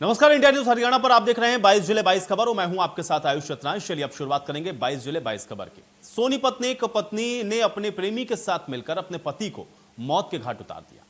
नमस्कार, India news Haryana पर आप देख रहे हैं 22 जुलाई 22 खबर और मैं हूं आपके साथ आयुष रत्नांश। चलिए अब शुरुआत करेंगे 22 जुलाई 22 खबर की। सोनीपत ने एक पत्नी ने अपने प्रेमी के साथ मिलकर अपने पति को मौत के घाट उतार दिया।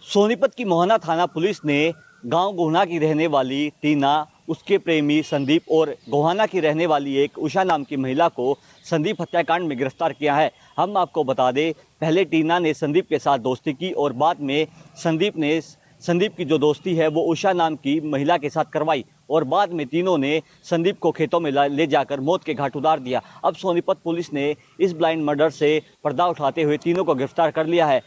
सोनीपत की मोहना थाना पुलिस ने गांव गोहाना की रहने वाली टीना, उसके प्रेमी संदीप और गोहाना की रहने वाली एक उषा नाम की महिला को संदीप हत्याकांड में गिरफ्तार किया है। हम आपको बता दें, पहले टीना ने संदीप के साथ दोस्ती की और बाद में संदीप की जो दोस्ती है वो उषा नाम की महिला के साथ करवाई और बाद में तीनों ने संदीप को खेतों में ले जाकर मौत के घाट उतार दिया। अब सोनीपत पुलिस ने इस ब्लाइंड मर्डर से पर्दा उठाते हुए तीनों को गिरफ्तार कर लिया है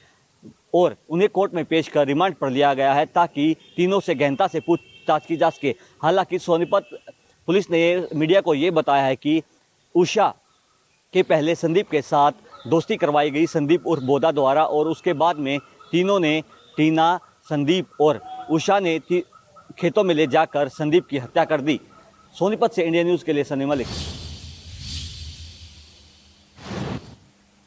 और उन्हें कोर्ट में पेश कर रिमांड पर लिया गया है ताकि तीनों से गहनता से पूछताछ की जा सके। हालांकि सोनीपत पुलिस ने मीडिया को ये बताया है कि उषा के पहले संदीप के साथ दोस्ती करवाई गई संदीप उर्फ बोदा द्वारा और उसके बाद में तीनों ने, टीना, संदीप और उषा ने खेतों में ले जाकर संदीप की हत्या कर दी। सोनीपत से इंडिया न्यूज़ के लिए सनी मलिक।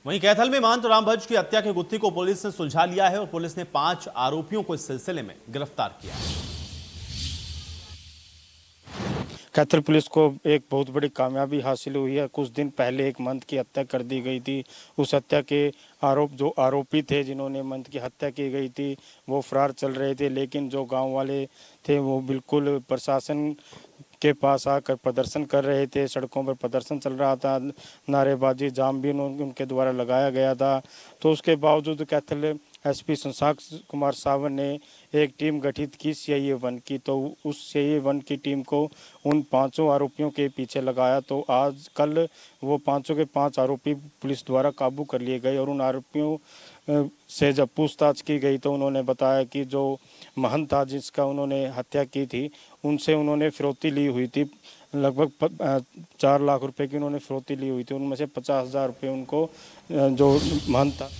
वहीं कैथल में महंत रामभज की हत्या की गुत्थी को पुलिस ने सुलझा लिया है और पुलिस ने 5 आरोपियों को इस सिलसिले में गिरफ्तार किया है। कैथल पुलिस को एक बहुत बड़ी कामयाबी हासिल हुई है। कुछ दिन पहले एक महंत की हत्या कर दी गई थी। उस हत्या के आरोपी थे जिन्होंने महंत की हत्या की गई थी वो फरार चल रहे थे, लेकिन जो गांव वाले थे वो बिल्कुल प्रशासन के पास आकर प्रदर्शन कर रहे थे। सड़कों पर प्रदर्शन चल रहा था, नारेबाजी, जाम भी उनके द्वारा लगाया गया था। तो उसके बावजूद कैथल एसपी शशांक कुमार सावन ने एक टीम गठित की सीआईए 1 की। तो उस सीआईए 1 की टीम को उन 5 आरोपियों के पीछे लगाया। तो आज कल वो 5 के 5 आरोपी पुलिस द्वारा काबू कर लिए गए और उन आरोपियों से जब पूछताछ की गई तो उन्होंने बताया कि जो महंत था जिसका उन्होंने हत्या की थी उनसे उन्होंने फिरौती ली हुई थी। लगभग 4 लाख रुपए की उन्होंने फिरौती ली हुई थी। उनमें से 50,000 रुपये उनको जो महंत था।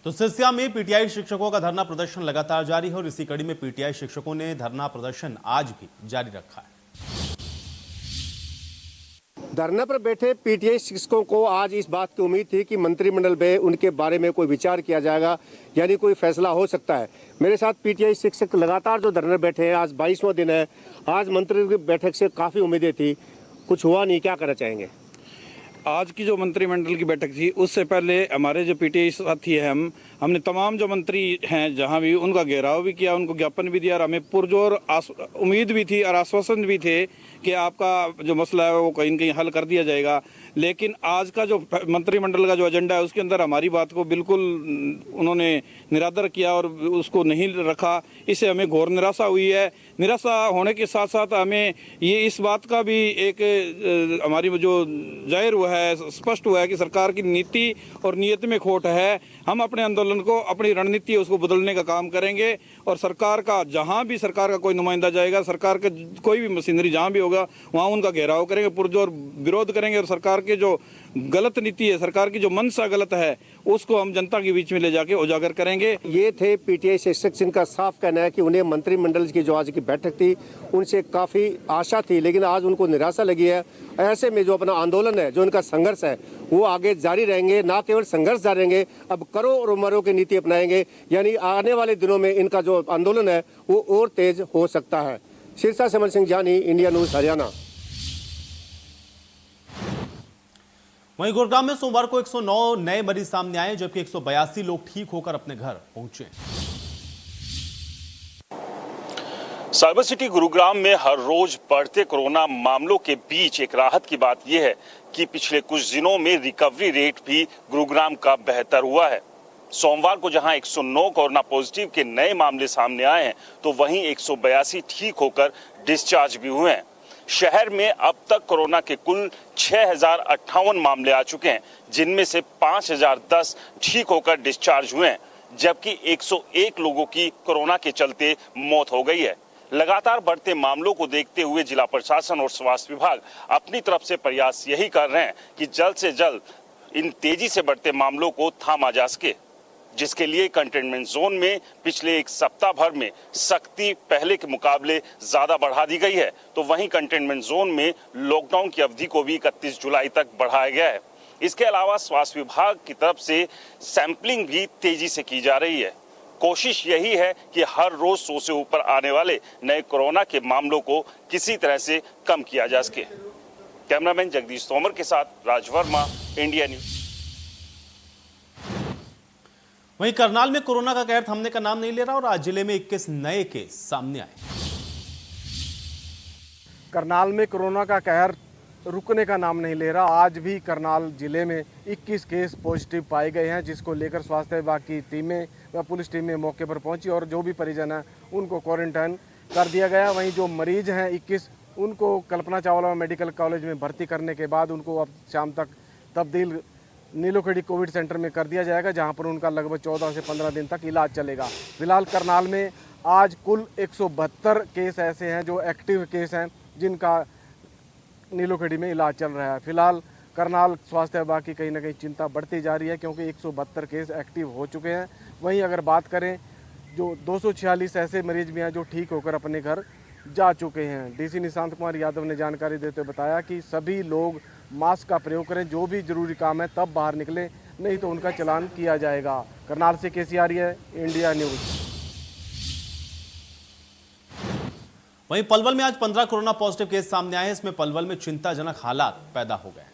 तो सिरसिया में पीटीआई शिक्षकों का धरना प्रदर्शन लगातार जारी है और इसी कड़ी में पीटीआई शिक्षकों ने धरना प्रदर्शन आज भी जारी रखा है। धरने पर बैठे पीटीआई शिक्षकों को आज इस बात की उम्मीद थी कि मंत्रिमंडल में उनके बारे में कोई विचार किया जाएगा, यानी कोई फैसला हो सकता है। मेरे साथ पीटीआई शिक्षक लगातार जो धरने बैठे हैं, आज 22वां दिन है। आज मंत्री की बैठक से काफ़ी उम्मीदें थी, कुछ हुआ नहीं, क्या करना चाहेंगे? आज की जो मंत्रिमंडल की बैठक थी उससे पहले हमारे जो पीटीआई साथी है हमने तमाम जो मंत्री हैं जहां भी उनका घेराव भी किया, उनको ज्ञापन भी दिया और हमें पुरजोर उम्मीद भी थी और आश्वासन भी थे कि आपका जो मसला है वो कहीं न कहीं हल कर दिया जाएगा। लेकिन आज का जो मंत्रिमंडल का जो एजेंडा है उसके अंदर हमारी बात को बिल्कुल उन्होंने निरादर किया और उसको नहीं रखा। इससे हमें घोर निराशा हुई है। निराशा होने के साथ साथ हमें ये इस बात का भी एक हमारी जो जाहिर हुआ है, स्पष्ट हुआ है कि सरकार की नीति और नीयत में खोट है। हम अपने आंदोलन को, अपनी रणनीति है उसको बदलने का काम करेंगे और सरकार का जहां भी सरकार का कोई नुमाइंदा जाएगा, सरकार का कोई भी मशीनरी जहां भी होगा वहां उनका घेराव करेंगे, पुरजोर विरोध करेंगे और सरकार के जो गलत नीति है, सरकार की जो मंशा गलत है उसको हम जनता के बीच में ले जाके उजागर करेंगे। ये थे पीटीआई शिक्षक जिनका साफ कहना है कि उन्हें मंत्रिमंडल की जो आज की बैठक थी उनसे काफ़ी आशा थी, लेकिन आज उनको निराशा लगी है। ऐसे में जो अपना आंदोलन है, जो उनका संघर्ष है, वो आगे जारी रहेंगे। ना केवल संघर्ष जारी रहेंगे, अब करो और मरो की नीति अपनाएंगे, यानी आने वाले दिनों में इनका जो आंदोलन है वो और तेज हो सकता है। सिरसा से अमर सिंह जानी, इंडिया न्यूज़ हरियाणा। वहीं गुरुग्राम में सोमवार को 109 नए मरीज सामने आए जबकि 182 लोग ठीक होकर अपने घर पहुंचे। साइबर सिटी गुरुग्राम में हर रोज बढ़ते कोरोना मामलों के बीच एक राहत की बात यह है कि पिछले कुछ दिनों में रिकवरी रेट भी गुरुग्राम का बेहतर हुआ है। सोमवार को जहां 109 कोरोना पॉजिटिव के नए मामले सामने आए हैं तो वहीं 182 ठीक होकर डिस्चार्ज भी हुए हैं। शहर में अब तक कोरोना के कुल 6058 मामले आ चुके हैं, जिनमें से 5010 ठीक होकर डिस्चार्ज हुए हैं, जबकि 101 लोगों की कोरोना के चलते मौत हो गई है। लगातार बढ़ते मामलों को देखते हुए जिला प्रशासन और स्वास्थ्य विभाग अपनी तरफ से प्रयास यही कर रहे हैं कि जल्द से जल्द इन तेजी से बढ़ते मामलों को थामा जा सके, जिसके लिए कंटेनमेंट जोन में पिछले एक सप्ताह भर में सख्ती पहले के मुकाबले ज्यादा बढ़ा दी गई है। तो वहीं कंटेनमेंट जोन में लॉकडाउन की अवधि को भी 31 जुलाई तक बढ़ाया गया है। इसके अलावा स्वास्थ्य विभाग की तरफ से सैंपलिंग भी तेजी से की जा रही है। कोशिश यही है कि हर रोज 100 से ऊपर आने वाले नए कोरोना के मामलों को किसी तरह से कम किया जा सके। कैमरामैन जगदीश तोमर के साथ राज वर्मा, इंडिया न्यूज। वहीं करनाल में कोरोना का कहर थमने का नाम नहीं ले रहा और आज जिले में 21 नए केस सामने आए। करनाल में कोरोना का कहर रुकने का नाम नहीं ले रहा। आज भी करनाल जिले में 21 केस पॉजिटिव पाए गए हैं, जिसको लेकर स्वास्थ्य विभाग की टीमें व पुलिस टीमें मौके पर पहुंची और जो भी परिजन हैं उनको क्वारंटाइन कर दिया गया। वहीं जो मरीज हैं 21, उनको कल्पना चावला मेडिकल कॉलेज में भर्ती करने के बाद उनको अब शाम तक तब्दील नीलोखेड़ी कोविड सेंटर में कर दिया जाएगा, जहां पर उनका लगभग 14 से 15 दिन तक इलाज चलेगा। फिलहाल करनाल में आज कुल 172 केस ऐसे हैं जो एक्टिव केस हैं, जिनका नीलोखेड़ी में इलाज चल रहा है। फिलहाल करनाल स्वास्थ्य विभाग की कहीं ना कहीं चिंता बढ़ती जा रही है, क्योंकि 172 केस एक्टिव हो चुके हैं। वहीं अगर बात करें, जो 246 ऐसे मरीज भी हैं जो ठीक होकर अपने घर जा चुके हैं। डीसी निशांत कुमार यादव ने जानकारी देते हुए बताया कि सभी लोग मास्क का प्रयोग करें, जो भी जरूरी काम है तब बाहर निकलें, नहीं तो उनका चालान किया जाएगा। करनाल से केसी आर्य, इंडिया न्यूज। वहीं पलवल में आज 15 कोरोना पॉजिटिव केस सामने आए हैं। इसमें पलवल में चिंताजनक हालात पैदा हो गए।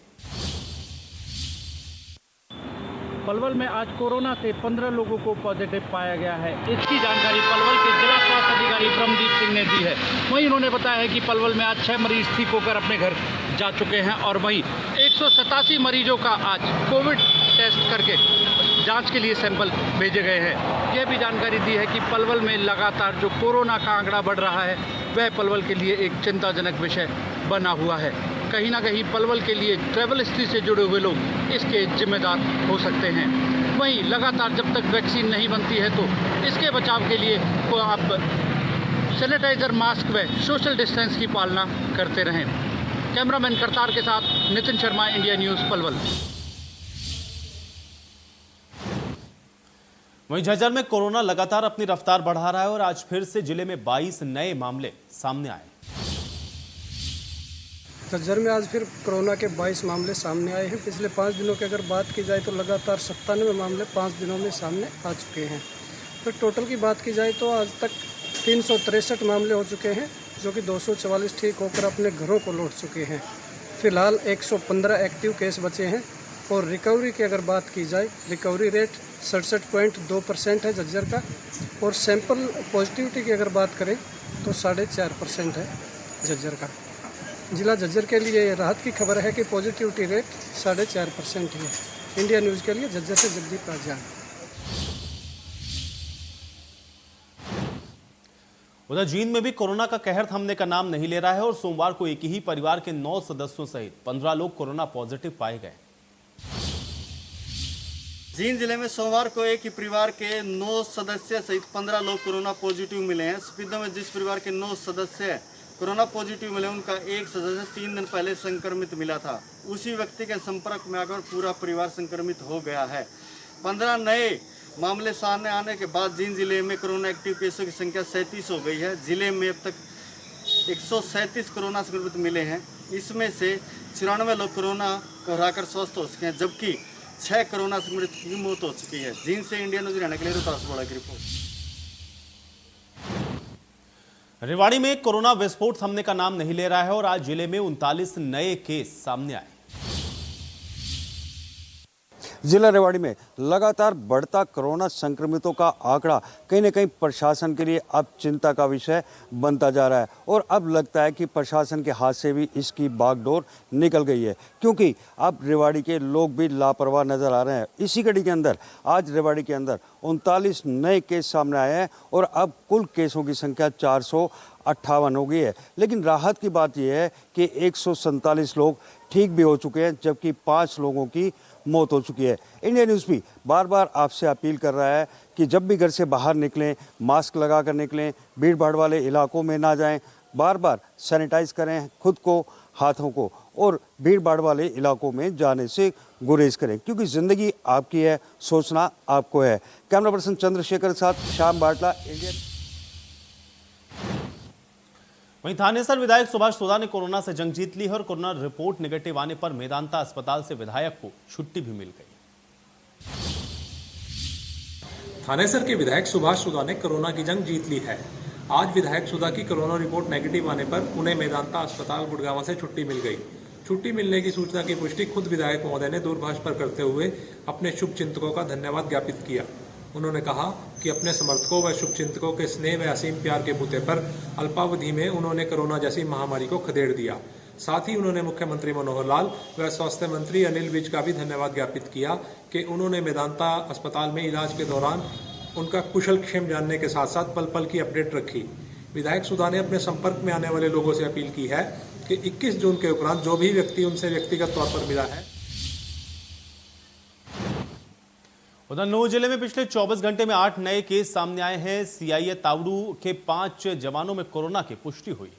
पलवल में आज कोरोना से 15 लोगों को पॉजिटिव पाया गया है। इसकी जानकारी पलवल के जिला स्वास्थ्य अधिकारी ब्रह्मदीप सिंह ने दी है। वहीं उन्होंने बताया है कि पलवल में आज 6 मरीज ठीक होकर अपने घर जा चुके हैं और वहीं 187 मरीजों का आज कोविड टेस्ट करके जांच के लिए सैंपल भेजे गए हैं। यह भी जानकारी दी है कि पलवल में लगातार जो कोरोना का आंकड़ा बढ़ रहा है, वह पलवल के लिए एक चिंताजनक विषय बना हुआ है। कहीं ना कहीं पलवल के लिए ट्रैवल हिस्ट्री से जुड़े हुए लोग इसके जिम्मेदार हो सकते हैं। वहीं लगातार जब तक वैक्सीन नहीं बनती है तो इसके बचाव के लिए तो आप सैनिटाइजर, मास्क व सोशल डिस्टेंस की पालना करते रहें। कैमरामैन करतार के साथ नितिन शर्मा, इंडिया न्यूज़, पलवल। वहीं झज्जर में कोरोना लगातार अपनी रफ्तार बढ़ा रहा है और आज फिर से जिले में 22 नए मामले सामने आए। झज्जर में आज फिर कोरोना के 22 मामले सामने आए हैं। पिछले 5 दिनों की अगर बात की जाए तो लगातार 97 मामले 5 दिनों में सामने आ चुके हैं। फिर टोटल की बात की जाए तो आज तक 363 मामले हो चुके हैं, जो कि 244 ठीक होकर अपने घरों को लौट चुके हैं। फिलहाल 115 एक्टिव केस बचे हैं और रिकवरी की अगर बात की जाए, रिकवरी रेट 67.2% है झज्जर का और सैंपल पॉजिटिविटी की अगर बात करें तो 4.5% है झज्जर का। जिला झज्जर के लिए राहत की खबर है कि पॉजिटिविटी रेट 4.5% है। इंडिया न्यूज़ के लिए झज्जर से जगदीप राजा। उधर जींद में भी कोरोना का कहर थमने का नाम नहीं ले रहा है और सोमवार को एक ही परिवार के 9 सदस्यों सहित 15 लोग कोरोना पॉजिटिव पाए गए। जींद जिले में सोमवार को एक ही परिवार के 9 सदस्य सहित 15 लोग कोरोना पॉजिटिव मिले हैं। स्पीडो में जिस परिवार के 9 सदस्य कोरोना पॉजिटिव मिले, उनका एक सदस्य 3 दिन पहले संक्रमित मिला था। उसी व्यक्ति के संपर्क में आकर पूरा परिवार संक्रमित हो गया है। 15 नए मामले सामने आने के बाद जींद जिले में कोरोना एक्टिव केसों की संख्या 37 हो गई है। जिले में अब तक 137 कोरोना संक्रमित मिले हैं। इसमें से 94 लोग कोरोना को हराकर स्वस्थ हो चुके हैं, जबकि 6 कोरोना संक्रमित की मौत हो चुकी है। जींद से इंडिया न्यूज़ रहने के लिए रोहतास बोला की रिपोर्ट। रेवाड़ी में कोरोना विस्फोट थमने का नाम नहीं ले रहा है और आज जिले में 39 नए केस सामने आए। जिला रेवाड़ी में लगातार बढ़ता कोरोना संक्रमितों का आंकड़ा कहीं न कहीं प्रशासन के लिए अब चिंता का विषय बनता जा रहा है और अब लगता है कि प्रशासन के हाथ से भी इसकी बागडोर निकल गई है, क्योंकि अब रेवाड़ी के लोग भी लापरवाह नजर आ रहे हैं। इसी कड़ी के अंदर आज रेवाड़ी के अंदर 39 नए केस सामने आए हैं और अब कुल केसों की संख्या 458 हो गई है। लेकिन राहत की बात यह है कि 147 लोग ठीक भी हो चुके हैं, जबकि 5 लोगों की मौत हो चुकी है। इंडिया न्यूज़ भी बार बार आपसे अपील कर रहा है कि जब भी घर से बाहर निकलें मास्क लगा कर निकलें, भीड़ भाड़ वाले इलाकों में ना जाएं, बार बार सैनिटाइज करें खुद को, हाथों को, और भीड़ भाड़ वाले इलाकों में जाने से गुरेज करें, क्योंकि ज़िंदगी आपकी है, सोचना आपको है। कैमरा पर्सन चंद्रशेखर साथ श्याम बाटला, इंडिया। वहीं थानेसर विधायक सुभाष सोदा ने कोरोना से जंग जीत ली है और कोरोना रिपोर्ट नेगेटिव आने पर मेदांता अस्पताल से विधायक को छुट्टी भी मिल गई। थानेसर के विधायक सुभाष सोदा ने कोरोना की जंग जीत ली है। आज विधायक सोदा की कोरोना रिपोर्ट नेगेटिव आने पर उन्हें मेदांता अस्पताल गुड़गांव से छुट्टी मिल गई। छुट्टी मिलने की सूचना की पुष्टि खुद विधायक महोदय ने दूरभाष पर करते हुए अपने शुभचिंतकों का धन्यवाद ज्ञापित किया। उन्होंने कहा कि अपने समर्थकों व शुभचिंतकों के स्नेह व असीम प्यार के बूते पर अल्पावधि में उन्होंने कोरोना जैसी महामारी को खदेड़ दिया। साथ ही उन्होंने मुख्यमंत्री मनोहर लाल व स्वास्थ्य मंत्री अनिल विज का भी धन्यवाद ज्ञापित किया कि उन्होंने मेदांता अस्पताल में इलाज के दौरान उनका कुशल क्षेम जानने के साथ साथ पल पल की अपडेट रखी। विधायक सुधा ने अपने संपर्क में आने वाले लोगों से अपील की है कि 21 जून के उपरांत जो भी व्यक्ति उनसे व्यक्तिगत तौर पर मिला है। उधर नूह जिले में पिछले 24 घंटे में 8 नए केस सामने आए हैं। सीआईए तावड़ू के 5 जवानों में कोरोना की पुष्टि हुई।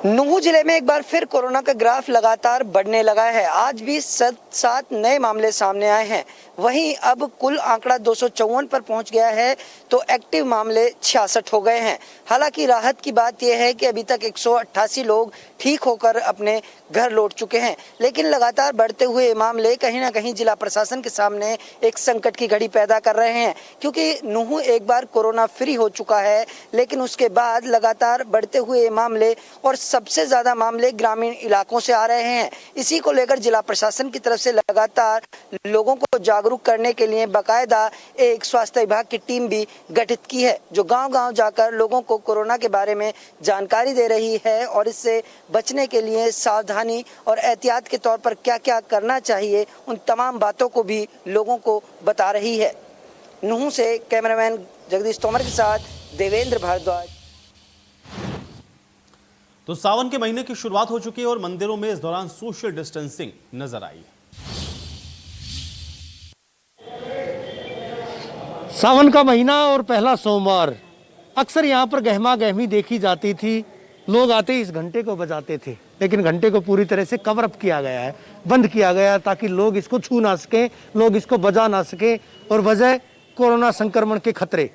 नूह जिले में एक बार फिर कोरोना का ग्राफ लगातार बढ़ने लगा है। आज भी 7 नए मामले सामने आए हैं। वहीं अब कुल आंकड़ा 254 पर पहुंच गया है, तो एक्टिव मामले 66 हो गए हैं। हालांकि राहत की बात यह है कि अभी तक 188 लोग ठीक होकर अपने घर लौट चुके हैं, लेकिन लगातार बढ़ते हुए मामले कहीं ना कहीं जिला प्रशासन के सामने एक संकट की घड़ी पैदा कर रहे हैं, क्योंकि नूह एक बार कोरोना फ्री हो चुका है, लेकिन उसके बाद लगातार बढ़ते हुए मामले और सबसे ज्यादा मामले ग्रामीण इलाकों से आ रहे हैं। इसी को लेकर जिला प्रशासन की तरफ से लगातार लोगों को जागरूक करने के लिए बाकायदा एक स्वास्थ्य विभाग की टीम भी गठित की है, जो गांव-गांव जाकर लोगों को कोरोना के बारे में जानकारी दे रही है और इससे बचने के लिए सावधानी और एहतियात के तौर पर क्या क्या करना चाहिए, उन तमाम बातों को भी लोगों को बता रही है। नूह से कैमरामैन जगदीश तोमर के साथ देवेंद्र भारद्वाज। तो सावन के महीने की शुरुआत हो चुकी है और मंदिरों में इस दौरान सोशल डिस्टेंसिंग नजर आई है। सावन का महीना और पहला सोमवार, अक्सर यहाँ पर गहमा गहमी देखी जाती थी। लोग आते ही इस घंटे को बजाते थे, लेकिन घंटे को पूरी तरह से कवर अप किया गया है, बंद किया गया है, ताकि लोग इसको छू ना सकें, लोग इसको बजा ना सकें, और वजह कोरोना संक्रमण के खतरे।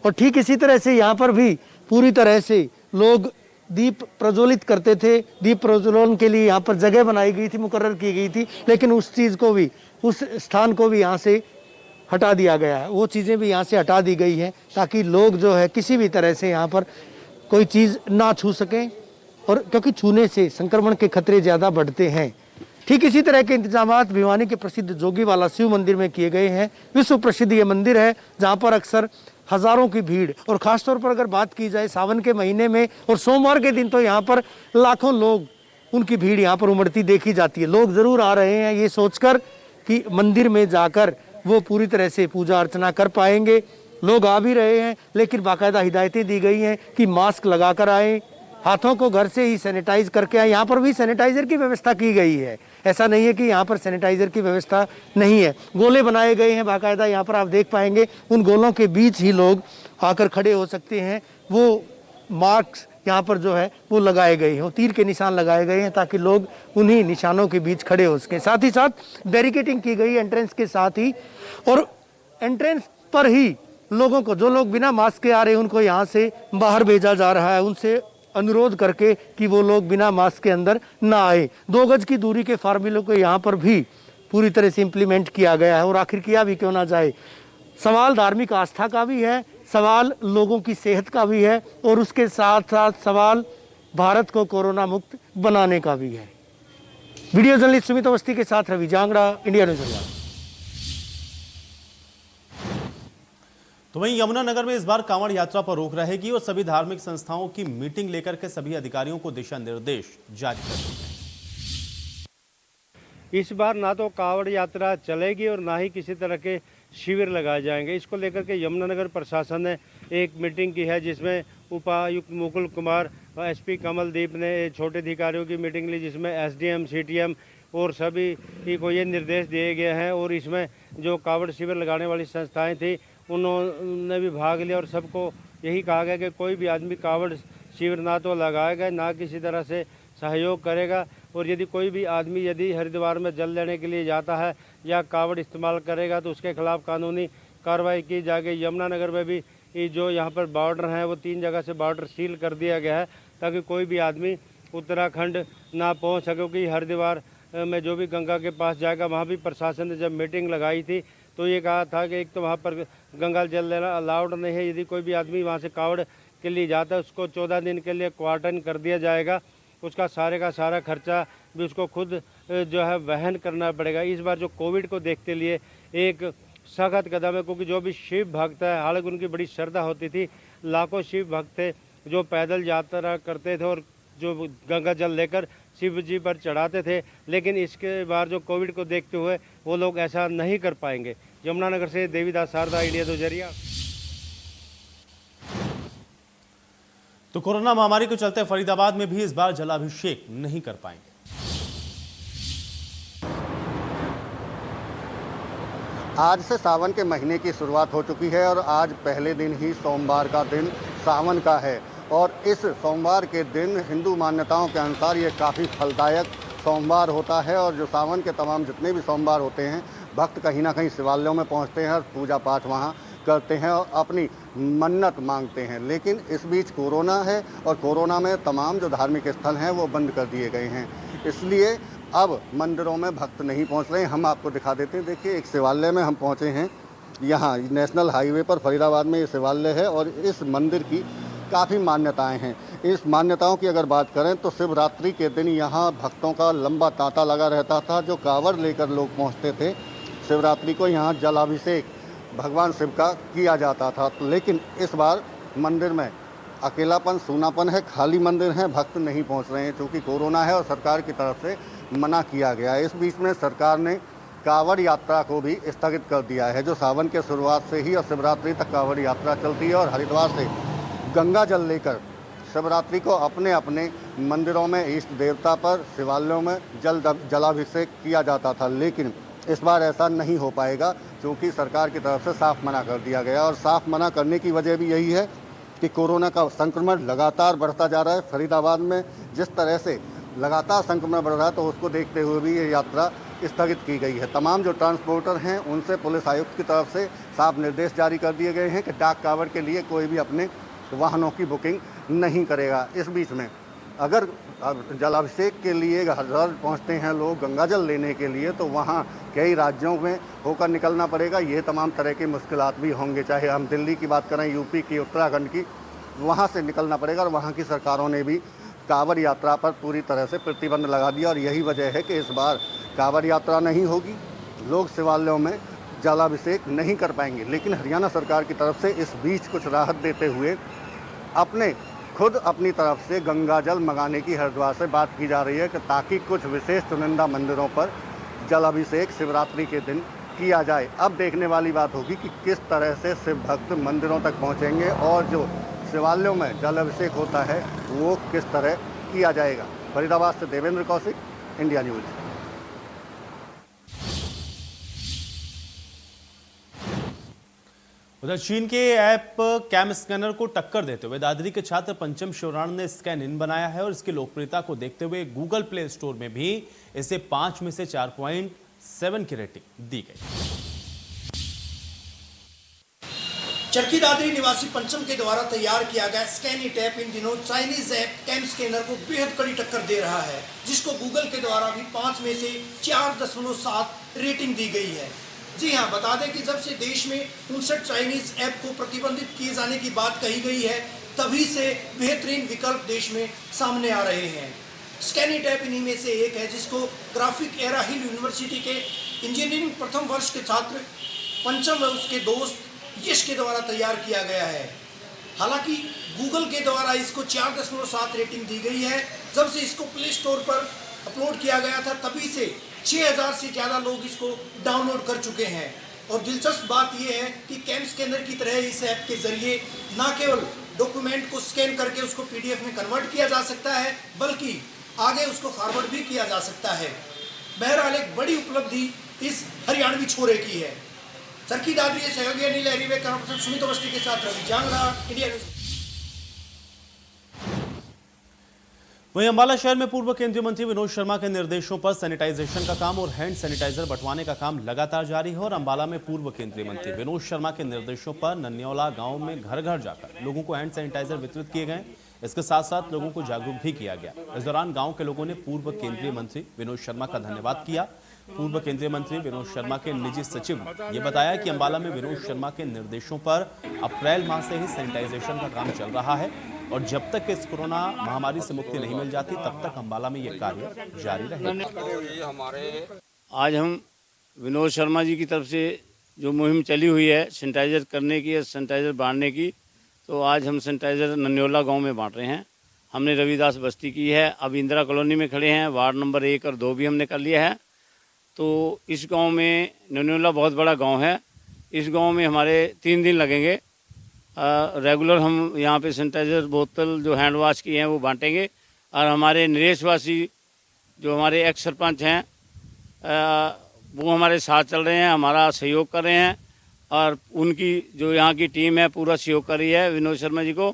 और ठीक इसी तरह से यहाँ पर भी पूरी तरह से लोग दीप प्रज्वलित करते थे। दीप प्रज्वलन के लिए यहाँ पर जगह बनाई गई थी, मुकर्रर की गई थी, लेकिन उस चीज़ को भी, उस स्थान को भी यहाँ से हटा दिया गया है। वो चीज़ें भी यहाँ से हटा दी गई हैं, ताकि लोग जो है किसी भी तरह से यहाँ पर कोई चीज़ ना छू सकें, और क्योंकि छूने से संक्रमण के खतरे ज़्यादा बढ़ते हैं। ठीक इसी तरह के इंतजामात भिवानी के प्रसिद्ध जोगीवाला शिव मंदिर में किए गए हैं। विश्व प्रसिद्ध ये मंदिर है, जहाँ पर अक्सर हजारों की भीड़, और खासतौर पर अगर बात की जाए सावन के महीने में और सोमवार के दिन, तो यहाँ पर लाखों लोग, उनकी भीड़ यहाँ पर उमड़ती देखी जाती है। लोग ज़रूर आ रहे हैं ये सोचकर कि मंदिर में जाकर वो पूरी तरह से पूजा अर्चना कर पाएंगे। लोग आ भी रहे हैं, लेकिन बाकायदा हिदायतें दी गई हैं कि मास्क लगा कर आएँ, हाथों को घर से ही सैनिटाइज करके आए। यहाँ पर भी सैनिटाइजर की व्यवस्था की गई है, ऐसा नहीं है कि यहाँ पर सैनिटाइजर की व्यवस्था नहीं है। गोले बनाए गए हैं बाकायदा, यहाँ पर आप देख पाएंगे उन गोलों के बीच ही लोग आकर खड़े हो सकते हैं। वो मार्क्स यहाँ पर जो है वो लगाए गए हैं, वो तीर के निशान लगाए गए हैं, ताकि लोग उन्हीं निशानों के बीच खड़े हो सकें। साथ ही साथ बैरिकेडिंग की गई एंट्रेंस के साथ ही, और एंट्रेंस पर ही लोगों को, जो लोग बिना मास्क के आ रहे हैं, उनको यहाँ से बाहर भेजा जा रहा है, उनसे अनुरोध करके कि वो लोग बिना मास्क के अंदर ना आए। 2 गज की दूरी के फार्मूले को यहाँ पर भी पूरी तरह से इम्प्लीमेंट किया गया है। और आखिर किया भी क्यों ना जाए, सवाल धार्मिक आस्था का भी है, सवाल लोगों की सेहत का भी है, और उसके साथ साथ सवाल भारत को कोरोना मुक्त बनाने का भी है। वीडियो जर्नलिस्ट सुमित अवस्थी के साथ रवि जांगड़ा, इंडिया न्यूज़। तो वहीं यमुनानगर में इस बार कांवड़ यात्रा पर रोक रहेगी और सभी धार्मिक संस्थाओं की मीटिंग लेकर के सभी अधिकारियों को दिशा निर्देश जारी कर दिए गए। इस बार ना तो कांवड़ यात्रा चलेगी और ना ही किसी तरह के शिविर लगाए जाएंगे। इसको लेकर के यमुनानगर प्रशासन ने एक मीटिंग की है, जिसमें उपायुक्त मुकुल कुमार और एसपी कमलदीप ने छोटे अधिकारियों की मीटिंग ली, जिसमें एसडीएम, सीटीएम और सभी को ये निर्देश दिए गए हैं। और इसमें जो कांवड़ शिविर लगाने वाली संस्थाएं थी, उन्होंने भी भाग लिया, और सबको यही कहा गया कि कोई भी आदमी कांवड़ शिविर ना तो लगाएगा, ना किसी तरह से सहयोग करेगा। और यदि कोई भी आदमी यदि हरिद्वार में जल लेने के लिए जाता है या कांवड़ इस्तेमाल करेगा, तो उसके खिलाफ कानूनी कार्रवाई की जाएगी। यमुनानगर में भी ये जो यहाँ पर बॉर्डर हैं वो 3 जगह से बॉर्डर सील कर दिया गया है ताकि कोई भी आदमी उत्तराखंड ना पहुँच सके, क्योंकि हरिद्वार में जो भी गंगा के पास जाएगा वहाँ भी प्रशासन ने जब मीटिंग लगाई थी तो ये कहा था कि एक तो वहाँ पर गंगा जल लेना अलाउड नहीं है। यदि कोई भी आदमी वहाँ से कावड़ के लिए जाता है उसको 14 दिन के लिए क्वारंटाइन कर दिया जाएगा। उसका सारे का सारा खर्चा भी उसको खुद जो है वहन करना पड़ेगा। इस बार जो कोविड को देखते लिए एक सख्त कदम है, क्योंकि जो भी शिव भक्त है, हालांकि उनकी बड़ी श्रद्धा होती थी, लाखों शिव भक्त थे जो पैदल यात्रा करते थे और जो गंगा जल लेकर शिव जी पर चढ़ाते थे, लेकिन इसके बार जो कोविड को देखते हुए वो लोग ऐसा नहीं कर पाएंगे। यमुनानगर से देवीदास शारदा, इंडिया 2 जरिया। तो कोरोना महामारी को चलते फरीदाबाद में भी इस बार जलाभिषेक नहीं कर पाएंगे। आज से सावन के महीने की शुरुआत हो चुकी है और आज पहले दिन ही सोमवार का दिन सावन का है और इस सोमवार के दिन हिंदू मान्यताओं के अनुसार ये काफ़ी फलदायक सोमवार होता है और जो सावन के तमाम जितने भी सोमवार होते हैं भक्त कहीं ना कहीं शिवालयों में पहुंचते हैं और पूजा पाठ वहां करते हैं और अपनी मन्नत मांगते हैं। लेकिन इस बीच कोरोना है और कोरोना में तमाम जो धार्मिक स्थल हैं वो बंद कर दिए गए हैं, इसलिए अब मंदिरों में भक्त नहीं पहुंच रहे हैं। हम आपको दिखा देते हैं, देखिए एक शिवालय में हम पहुंचे हैं। यहाँ नेशनल हाईवे पर फरीदाबाद में ये शिवालय है और इस मंदिर की काफ़ी मान्यताएं हैं। इस मान्यताओं की अगर बात करें तो शिवरात्रि के दिन यहाँ भक्तों का लंबा तांता लगा रहता था। जो कांवड़ लेकर लोग पहुँचते थे शिवरात्रि को यहाँ जलाभिषेक भगवान शिव का किया जाता था, लेकिन इस बार मंदिर में अकेलापन, सूनापन है, खाली मंदिर है, भक्त नहीं पहुँच रहे हैं क्योंकि कोरोना है और सरकार की तरफ से मना किया गया है। इस बीच में सरकार ने कांवड़ यात्रा को भी स्थगित कर दिया है। जो सावन के शुरुआत से ही और शिवरात्रि तक कांवड़ यात्रा चलती है और हरिद्वार से गंगा जल लेकर शिवरात्रि को अपने अपने मंदिरों में इष्ट देवता पर शिवालयों में जलाभिषेक किया जाता था, लेकिन इस बार ऐसा नहीं हो पाएगा क्योंकि सरकार की तरफ से साफ मना कर दिया गया। और साफ मना करने की वजह भी यही है कि कोरोना का संक्रमण लगातार बढ़ता जा रहा है। फरीदाबाद में जिस तरह से लगातार संक्रमण बढ़ रहा है तो उसको देखते हुए भी ये यात्रा स्थगित की गई है। तमाम जो ट्रांसपोर्टर हैं उनसे पुलिस आयुक्त की तरफ से साफ निर्देश जारी कर दिए गए हैं कि डाक कांवड़ के लिए कोई भी अपने वाहनों की बुकिंग नहीं करेगा। इस बीच में अगर जलाभिषेक के लिए हरिद्वार पहुंचते हैं लोग गंगा जल लेने के लिए तो वहां कई राज्यों में होकर निकलना पड़ेगा। ये तमाम तरह की मुश्किलात भी होंगे, चाहे हम दिल्ली की बात करें, यूपी की, उत्तराखंड की, वहां से निकलना पड़ेगा। और वहां की सरकारों ने भी कांवड़ यात्रा पर पूरी तरह से प्रतिबंध लगा दिया और यही वजह है कि इस बार कांवड़ यात्रा नहीं होगी, लोग शिवालयों में जलाभिषेक नहीं कर पाएंगे। लेकिन हरियाणा सरकार की तरफ से इस बीच कुछ राहत देते हुए खुद अपनी तरफ से गंगा जल मंगाने की हरिद्वार से बात की जा रही है कि ताकि कुछ विशेष चुनिंदा मंदिरों पर जलाभिषेक शिवरात्रि के दिन किया जाए। अब देखने वाली बात होगी कि किस तरह से शिव भक्त मंदिरों तक पहुंचेंगे और जो शिवालयों में जलाभिषेक होता है वो किस तरह किया जाएगा। फरीदाबाद से देवेंद्र कौशिक, इंडिया न्यूज। उधर चीन के ऐप कैम स्कैनर को टक्कर देते हुए दादरी के छात्र पंचम शिवराण ने स्कैन इन बनाया है और इसकी लोकप्रियता को देखते हुए गूगल प्ले स्टोर में भी इसे 5 में से 4.7 की रेटिंग दी गई। चरखी दादरी निवासी पंचम के द्वारा तैयार किया गया स्कैन इट ऐप इन दिनों चाइनीज ऐप कैम स्कैनर को बेहद कड़ी टक्कर दे रहा है, जिसको गूगल के द्वारा भी 5 में से 4.7 रेटिंग दी गई है। जी हाँ, बता दें कि जब से देश में 59 चाइनीज ऐप को प्रतिबंधित किए जाने की बात कही गई है तभी से बेहतरीन विकल्प देश में सामने आ रहे हैं। स्कैन इट ऐप इन्हीं में से एक है जिसको ग्राफिक एरा हिल यूनिवर्सिटी के इंजीनियरिंग प्रथम वर्ष के छात्र पंचम व उसके दोस्त यश के द्वारा तैयार किया गया है। हालांकि गूगल के द्वारा इसको 4.7 रेटिंग दी गई है। जब से इसको प्ले स्टोर पर अपलोड किया गया था तभी से 6000 से ज़्यादा लोग इसको डाउनलोड कर चुके हैं। और दिलचस्प बात यह है कि कैम स्कैनर की तरह इस ऐप के जरिए न केवल डॉक्यूमेंट को स्कैन करके उसको PDF में कन्वर्ट किया जा सकता है बल्कि आगे उसको फॉरवर्ड भी किया जा सकता है। बहरहाल एक बड़ी उपलब्धि इस हरियाणवी छोरे की है। चरखी दादरी सहयोगी अनिल हरीवे, कर्मचारी सुमित अवस्थी के साथ रवि जांगला, इंडिया न्यूज। वहीं अंबाला शहर में पूर्व केंद्रीय मंत्री विनोद शर्मा के निर्देशों पर सैनिटाइजेशन का काम और हैंड सैनिटाइजर बंटवाने का काम लगातार जारी है। और अंबाला में पूर्व केंद्रीय मंत्री विनोद शर्मा के निर्देशों पर नन्योला गांव में घर घर जाकर लोगों को हैंड सैनिटाइजर वितरित किए गए। इसके साथ साथ लोगों को जागरूक भी किया गया। इस दौरान गांव के लोगों ने पूर्व केंद्रीय मंत्री विनोद शर्मा का धन्यवाद किया। पूर्व केंद्रीय मंत्री विनोद शर्मा के निजी सचिव ने यह बताया कि अंबाला में विनोद शर्मा के निर्देशों पर अप्रैल माह से ही सैनिटाइजेशन का काम चल रहा है और जब तक इस कोरोना महामारी से मुक्ति नहीं मिल जाती तब तक अंबाला में यह कार्य जारी रहेगा। आज हम विनोद शर्मा जी की तरफ से जो मुहिम चली हुई है सैनिटाइजर करने की, सैनिटाइजर बांटने की, तो आज हम सैनिटाइजर नन्योला गांव में बांट रहे हैं। हमने रविदास बस्ती की है, अब इंदिरा कॉलोनी में खड़े हैं, वार्ड नंबर 1 और 2 भी हमने कर लिया है। तो इस गांव में नन्योला बहुत बड़ा गांव है। इस गांव में हमारे 3 दिन लगेंगे। रेगुलर हम यहाँ पे सैनिटाइजर बोतल जो हैंड वॉश की हैं वो बांटेंगे और हमारे नरेशवासी जो हमारे एक्स सरपंच हैं वो हमारे साथ चल रहे हैं, हमारा सहयोग कर रहे हैं और उनकी जो यहाँ की टीम है पूरा सहयोग कर रही है विनोद शर्मा जी को।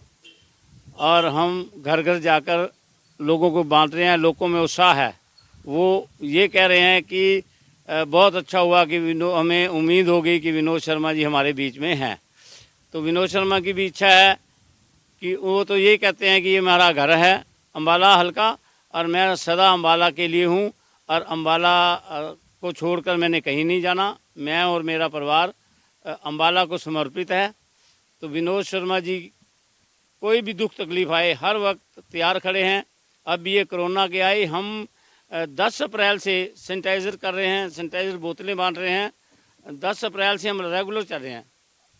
और हम घर घर जाकर लोगों को बांट रहे हैं। लोगों में उत्साह है, वो ये कह रहे हैं कि बहुत अच्छा हुआ कि हमें उम्मीद हो गई कि विनोद शर्मा जी हमारे बीच में हैं। तो विनोद शर्मा की भी इच्छा है कि वो तो ये कहते हैं कि ये हमारा घर है अंबाला हल्का और मैं सदा अंबाला के लिए हूँ और अंबाला को छोड़कर मैंने कहीं नहीं जाना। मैं और मेरा परिवार अंबाला को समर्पित है। तो विनोद शर्मा जी कोई भी दुख तकलीफ आए हर वक्त तैयार खड़े हैं। अब ये कोरोना के आए हम 10 अप्रैल से सैनिटाइज़र कर रहे हैं, सैनिटाइज़र बोतलें बांट रहे हैं। 10 अप्रैल से हम रेगुलर चल रहे हैं।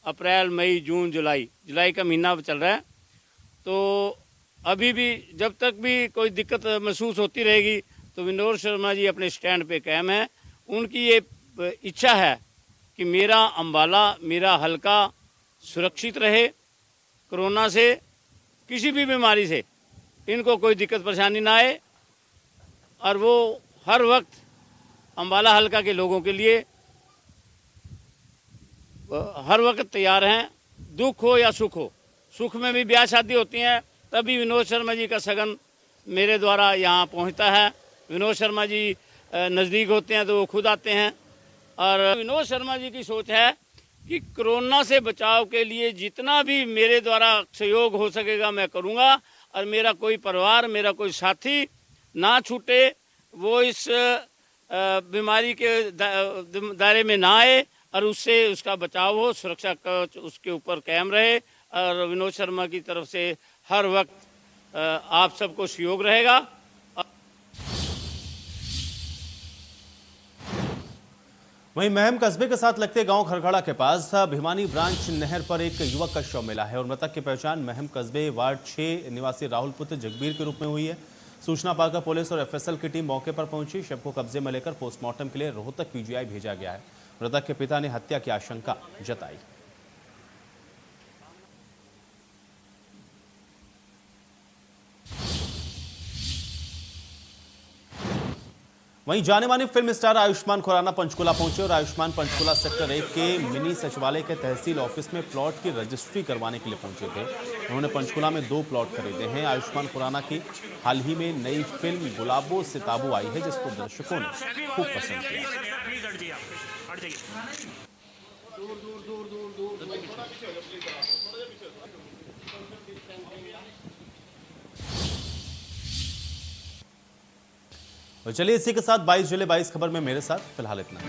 अप्रैल, मई, जून, जुलाई का महीना चल रहा है। तो अभी भी जब तक भी कोई दिक्कत महसूस होती रहेगी तो विनोद शर्मा जी अपने स्टैंड पे कायम हैं। उनकी ये इच्छा है कि मेरा अंबाला, मेरा हल्का सुरक्षित रहे, कोरोना से, किसी भी बीमारी से इनको कोई दिक्कत परेशानी ना आए और वो हर वक्त अंबाला हल्का के लोगों के लिए हर वक्त तैयार हैं। दुख हो या सुख हो, सुख में भी ब्याह शादी होती हैं तभी विनोद शर्मा जी का सगन मेरे द्वारा यहाँ पहुँचता है। विनोद शर्मा जी नज़दीक होते हैं तो वो खुद आते हैं। और विनोद शर्मा जी की सोच है कि कोरोना से बचाव के लिए जितना भी मेरे द्वारा सहयोग हो सकेगा मैं करूँगा और मेरा कोई परिवार, मेरा कोई साथी ना छूटे, वो इस बीमारी के दायरे में ना आए और उससे उसका बचाव हो, सुरक्षा कवच उसके ऊपर कायम रहे। और विनोद शर्मा की तरफ से हर वक्त आप सबको सहयोग रहेगा। वहीं महम कस्बे के साथ लगते गांव खरखड़ा के पास भिवानी ब्रांच नहर पर एक युवक का शव मिला है और मृतक की पहचान महम कस्बे वार्ड 6 निवासी राहुल पुत्र जगबीर के रूप में हुई है। सूचना पाकर पुलिस और एफएसएल की टीम मौके पर पहुंची। शव को कब्जे में लेकर पोस्टमार्टम के लिए रोहतक पीजीआई भेजा गया है। मृतक के पिता ने हत्या की आशंका जताई। वहीं जाने माने फिल्म स्टार आयुष्मान खुराना पंचकुला पहुंचे और आयुष्मान पंचकुला सेक्टर 1 के मिनी सचिवालय के तहसील ऑफिस में प्लॉट की रजिस्ट्री करवाने के लिए पहुंचे थे। उन्होंने पंचकुला में 2 प्लॉट खरीदे हैं। आयुष्मान खुराना की हाल ही में नई फिल्म गुलाबो सिताबो आई है जिसको दर्शकों ने खूब पसंद किया। चलिए इसी के साथ 22 जुलाई 22 खबर में मेरे साथ फिलहाल इतना।